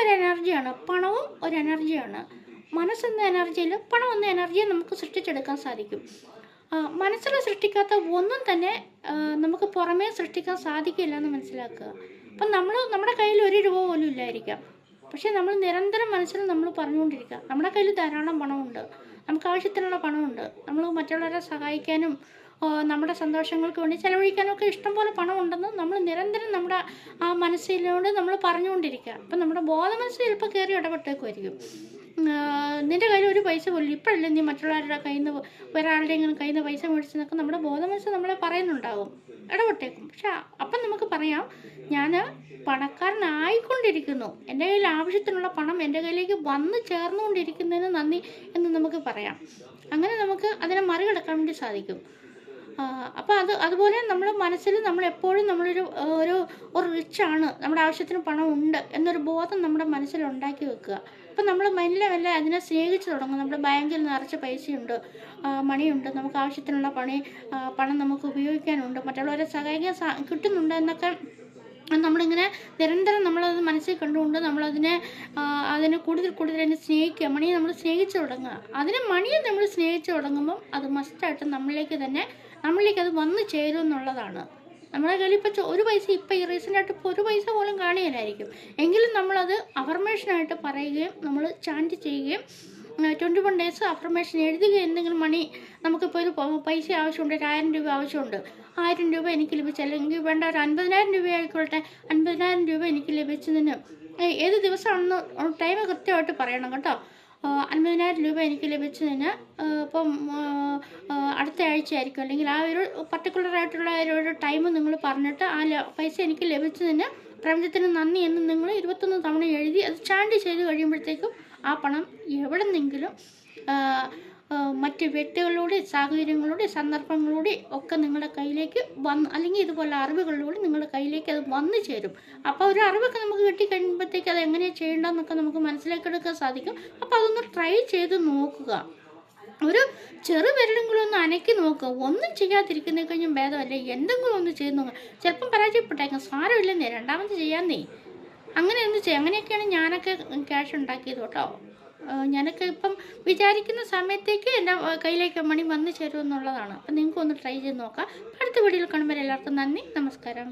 മനസ്സൊരു എനർജിയാണ്, പണവും ഒരു എനർജിയാണ്. മനസ്സെന്ന എനർജിയിൽ പണം എന്ന എനർജിയെ നമുക്ക് സൃഷ്ടിച്ചെടുക്കാൻ സാധിക്കും. മനസ്സിൽ സൃഷ്ടിക്കാത്ത ഒന്നും തന്നെ നമുക്ക് പുറമേ സൃഷ്ടിക്കാൻ സാധിക്കില്ല എന്ന് മനസ്സിലാക്കുക. അപ്പം നമ്മുടെ കയ്യിൽ 1 രൂപ പോലും ഇല്ലായിരിക്കാം, പക്ഷേ നമ്മൾ നിരന്തരം മനസ്സിൽ നമ്മൾ പറഞ്ഞുകൊണ്ടിരിക്കുക നമ്മുടെ കയ്യിൽ ധാരാളം പണമുണ്ട്, നമുക്ക് ആവശ്യത്തിനുള്ള പണമുണ്ട്, നമ്മൾ മറ്റുള്ളവരെ സഹായിക്കാനും നമ്മുടെ സന്തോഷങ്ങൾക്ക് വേണ്ടി ചെലവഴിക്കാനൊക്കെ ഇഷ്ടംപോലെ പണമുണ്ടെന്ന് നമ്മൾ നിരന്തരം നമ്മുടെ ആ മനസ്സിനോട് നമ്മൾ പറഞ്ഞുകൊണ്ടിരിക്കുക. അപ്പം നമ്മുടെ ബോധമനസ്സ് ചിലപ്പോൾ കയറി ഇടപെട്ടേക്കുമായിരിക്കും. നിൻ്റെ കയ്യിൽ ഒരു പൈസ പോലും ഇപ്പോഴല്ലേ നീ മറ്റുള്ളവരുടെ കയ്യിൽ നിന്ന് ഒരാളുടെയെങ്കിലും കയ്യിൽ നിന്ന് പൈസ മേടിച്ചെന്നൊക്കെ നമ്മുടെ ബോധമനസ്സ് നമ്മളെ പറയുന്നുണ്ടാകും, ഇടപെട്ടേക്കും. പക്ഷെ അപ്പം നമുക്ക് പറയാം, ഞാൻ പണക്കാരനായിക്കൊണ്ടിരിക്കുന്നു, എൻ്റെ കയ്യിൽ ആവശ്യത്തിനുള്ള പണം എൻ്റെ കയ്യിലേക്ക് വന്ന് ചേർന്നുകൊണ്ടിരിക്കുന്നതിന് നന്ദി എന്ന് നമുക്ക് പറയാം. അങ്ങനെ നമുക്ക് അതിനെ മറികടക്കാൻ വേണ്ടി സാധിക്കും. അപ്പോൾ അതുപോലെ നമ്മൾ മനസ്സിൽ നമ്മൾ എപ്പോഴും നമ്മളൊരു ഒരു റിച്ചാണ്, നമ്മുടെ ആവശ്യത്തിന് പണം ഉണ്ട് എന്നൊരു ബോധം നമ്മുടെ മനസ്സിൽ ഉണ്ടാക്കി വെക്കുക. അപ്പം നമ്മൾ മെല്ലെ അതിനെ സ്നേഹിച്ച് തുടങ്ങും. നമ്മുടെ ബാങ്കിൽ നിറച്ച് പൈസയുണ്ട്, മണിയുണ്ട്, നമുക്ക് ആവശ്യത്തിനുള്ള പണം നമുക്ക് ഉപയോഗിക്കാനുണ്ട്, മറ്റുള്ളവരെ സഹായിക്കാൻ കിട്ടുന്നുണ്ട് എന്നൊക്കെ നമ്മളിങ്ങനെ നിരന്തരം നമ്മളത് മനസ്സിൽ കണ്ടുകൊണ്ട് അതിനെ കൂടുതൽ അതിനെ സ്നേഹിക്കുക. മണിയെ നമ്മൾ സ്നേഹിച്ച് തുടങ്ങുക. മണിയെ നമ്മൾ സ്നേഹിച്ച് തുടങ്ങുമ്പം അത് മസ്റ്റായിട്ട് നമ്മളിലേക്ക് അത് വന്നു ചേരും എന്നുള്ളതാണ്. നമ്മുടെ കയ്യിൽ ഇപ്പോൾ ഒരു പൈസ ഇപ്പോൾ ഈ റീസെൻ്റായിട്ട് ഇപ്പോൾ ഒരു പൈസ പോലും കാണുകയില്ലായിരിക്കും, എങ്കിലും നമ്മളത് അഫർമേഷനായിട്ട് പറയുകയും നമ്മൾ ചാൻറ്റ് ചെയ്യുകയും 21 days അഫർമേഷൻ എഴുതുകയും, എന്തെങ്കിലും മണി നമുക്കിപ്പോൾ ഒരു പൈസ ആവശ്യമുണ്ട്, 1000 രൂപ ആവശ്യമുണ്ട്, 1000 രൂപ എനിക്ക് ലഭിച്ചു, അല്ലെങ്കിൽ വേണ്ട ഒരു 50,000 രൂപ ആയിക്കോട്ടെ, 50,000 രൂപ എനിക്ക് ലഭിച്ചതിന് ഏത് ദിവസമാണെന്ന് ടൈം കൃത്യമായിട്ട് പറയണം കേട്ടോ. 50,000 രൂപ എനിക്ക് ലഭിച്ചതിന് ഇപ്പം അടുത്ത ആഴ്ച ആയിരിക്കും, അല്ലെങ്കിൽ ആ ഒരു പർട്ടിക്കുലറായിട്ടുള്ള ഒരു ടൈം നിങ്ങൾ പറഞ്ഞിട്ട് പൈസ എനിക്ക് ലഭിച്ചതിന് പ്രപഞ്ചത്തിന് നന്ദി എന്ന് നിങ്ങൾ 21 തവണ എഴുതി അത് ചാൻഡ് ചെയ്ത് കഴിയുമ്പോഴത്തേക്കും ആ പണം എവിടെ നിന്നെങ്കിലും മറ്റ് വ്യക്തികളിലൂടെ, സാഹചര്യങ്ങളിലൂടെ, സന്ദർഭങ്ങളിലൂടെ ഒക്കെ നിങ്ങളുടെ കയ്യിലേക്ക് അല്ലെങ്കിൽ ഇതുപോലെ അറിവുകളിലൂടെ നിങ്ങളുടെ കയ്യിലേക്ക് അത് വന്നു ചേരും. അപ്പോൾ ഒരു അറിവൊക്കെ നമുക്ക് കിട്ടിക്കഴിയുമ്പോഴത്തേക്ക് അത് എങ്ങനെയാണ് ചെയ്യേണ്ടതെന്നൊക്കെ നമുക്ക് മനസ്സിലാക്കിയെടുക്കാൻ സാധിക്കും. അപ്പോൾ അതൊന്ന് ട്രൈ ചെയ്ത് നോക്കുക. ഒരു വിരലെങ്കിലും ഒന്ന് അനക്കി നോക്കുക. ഒന്നും ചെയ്യാതിരിക്കുന്നതിൽ കഴിഞ്ഞും ഭേദമല്ലേ എന്തെങ്കിലും ഒന്ന് ചെയ്ത് നോക്കുക. ചിലപ്പം പരാജയപ്പെട്ടേക്കാം, സാരമില്ലെന്നേ, രണ്ടാമത് ചെയ്യാന്നേ, അങ്ങനെയൊക്കെയാണ് ഞാനൊക്കെ ക്യാഷ് ഉണ്ടാക്കിയത് കേട്ടോ. ഞാനൊക്കെ ഇപ്പം വിചാരിക്കുന്ന സമയത്തേക്ക് എൻ്റെ കയ്യിലേക്ക് മണി വന്നു ചേരുമെന്നുള്ളതാണ്. അപ്പം നിങ്ങൾക്കൊന്ന് ട്രൈ ചെയ്ത് നോക്കാം. അടുത്ത വീഡിയോയിൽ കാണുമ്പോൾ എല്ലാവർക്കും നന്ദി, നമസ്കാരം.